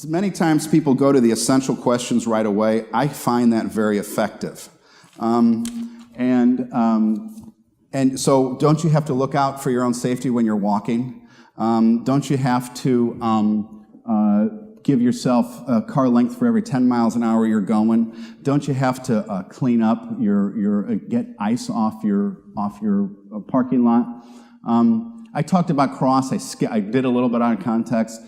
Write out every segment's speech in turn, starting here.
Many times people go to the essential questions right away. I find that very effective. And so don't you have to look out for your own safety when you're walking? Don't you have to give yourself a car length for every 10 miles an hour you're going? Don't you have to clean up get ice off your parking lot? I talked about cross. I did a little bit out of context.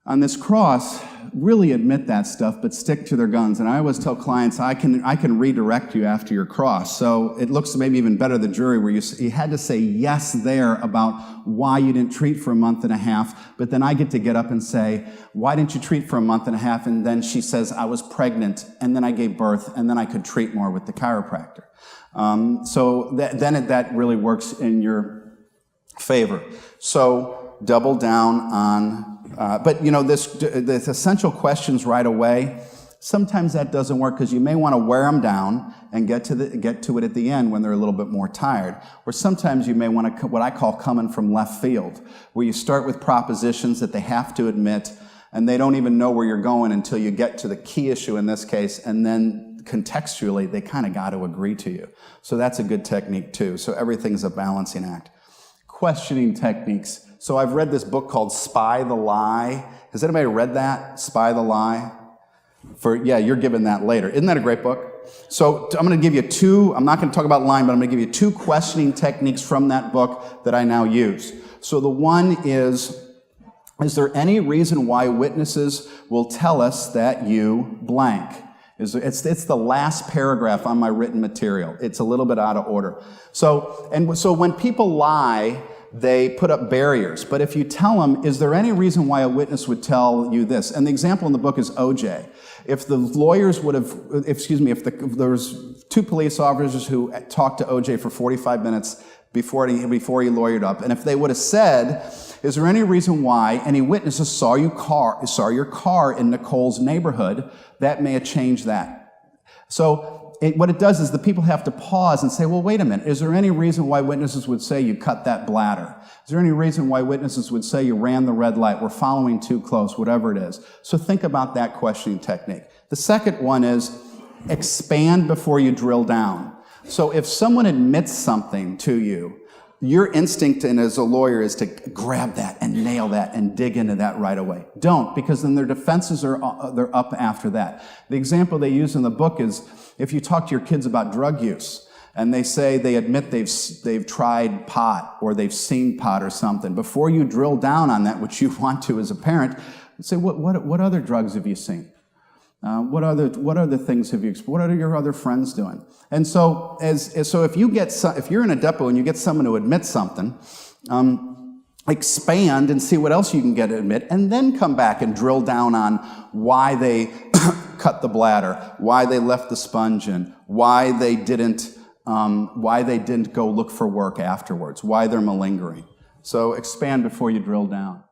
On this cross, really admit that stuff, but stick to their guns. And I always tell clients, I can redirect you after your cross. So it looks maybe even better the jury where you had to say yes there about why you didn't treat for a month and a half, but then I get to get up and say, why didn't you treat for a month and a half? And then she says, I was pregnant, and then I gave birth, and then I could treat more with the chiropractor. So that really works in your favor. So double down on but you know, this essential questions right away, sometimes that doesn't work because you may want to wear them down and get to it at the end when they're a little bit more tired. Or sometimes you may want to, what I call coming from left field, where you start with propositions that they have to admit and they don't even know where you're going until you get to the key issue in this case, and then contextually they kind of got to agree to you. So that's a good technique too. So everything's a balancing act. Questioning techniques. So I've read this book called Spy the Lie. Has anybody read that? Spy the Lie? Yeah, you're given that later. Isn't that a great book? So I'm going to give you two, I'm not going to talk about lying, but I'm going to give you two questioning techniques from that book that I now use. So the one is there any reason why witnesses will tell us that you blank? It's the last paragraph on my written material. It's a little bit out of order. So when people lie, they put up barriers. But if you tell them, is there any reason why a witness would tell you this? And the example in the book is O.J. If the lawyers would have, there was two police officers who talked to O.J. for 45 minutes before he lawyered up, and if they would have said, is there any reason why any witnesses saw your car in Nicole's neighborhood, that may have changed that. So what it does is the people have to pause and say, well, wait a minute, is there any reason why witnesses would say you cut that bladder? Is there any reason why witnesses would say you ran the red light, we're following too close, whatever it is? So think about that questioning technique. The second one is expand before you drill down. So if someone admits something to you, your instinct and as a lawyer is to grab that and nail that and dig into that right away. Don't, because then their defenses they're up after that. The example they use in the book is if you talk to your kids about drug use and they say they admit they've tried pot or they've seen pot or something, before you drill down on that, which you want to as a parent, say, what other drugs have you seen? What other things have you experienced? What are your other friends doing? And so, if you're in a depot and you get someone to admit something, expand and see what else you can get to admit, and then come back and drill down on why they cut the bladder, why they left the sponge in, why they didn't go look for work afterwards, why they're malingering. So expand before you drill down.